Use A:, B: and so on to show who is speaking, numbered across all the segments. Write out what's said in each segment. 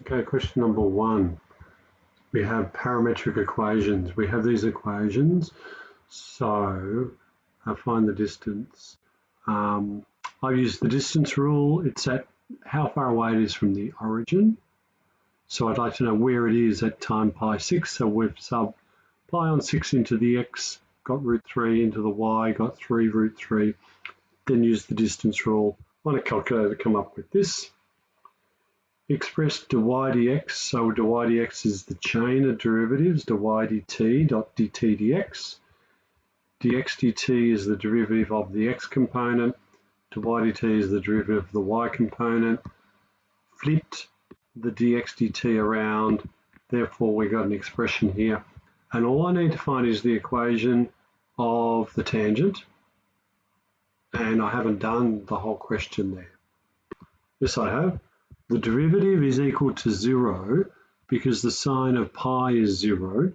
A: Okay, question number 1. We have parametric equations. We have these equations, so I find the distance. I've used the distance rule. It's at how far away it is from the origin. So I'd like to know where it is at time pi 6. So we've sub pi on 6 into the x, got root 3, into the y, got 3 root 3. Then use the distance rule on a calculator to come up with this. Express dy dx, so dy dx is the chain of derivatives, dy dt dot dt dx. dx dt is the derivative of the x component, dy dt is the derivative of the y component. Flipped the dx dt around, therefore we got an expression here. And all I need to find is the equation of the tangent, and I haven't done the whole question there. Yes, I have. The derivative is equal to 0 because the sign of pi is 0.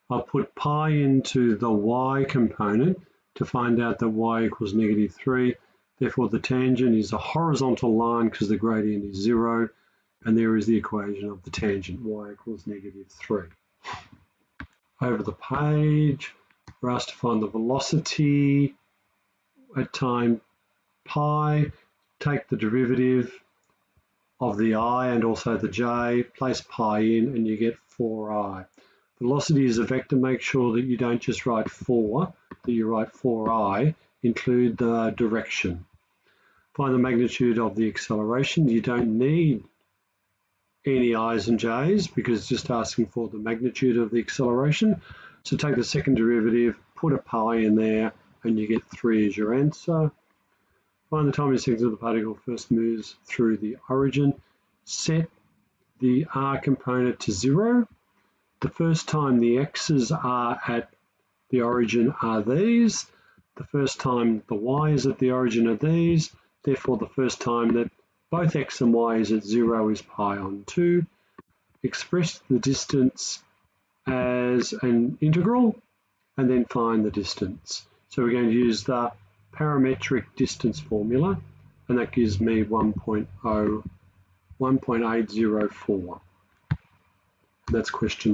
A: I'll put pi into the y component to find out that y equals -3. Therefore, the tangent is a horizontal line because the gradient is 0. And there is the equation of the tangent, y equals -3. Over the page, we're asked to find the velocity at time pi. Take the derivative of the I and also the j, place pi in, and you get 4i. Velocity is a vector. Make sure that you don't just write 4, that you write 4i, include the direction. Find the magnitude of the acceleration. You don't need any i's and j's because it's just asking for the magnitude of the acceleration. So take the second derivative, put a pi in there, and you get 3 as your answer. Find the time in seconds of the particle first moves through the origin. Set the r component to 0. The first time the x's are at the origin are these. The first time the y is at the origin are these. Therefore, the first time that both x and y is at 0 is pi on 2. Express the distance as an integral and then find the distance. So we're going to use the parametric distance formula, and that gives me 1.804. That's question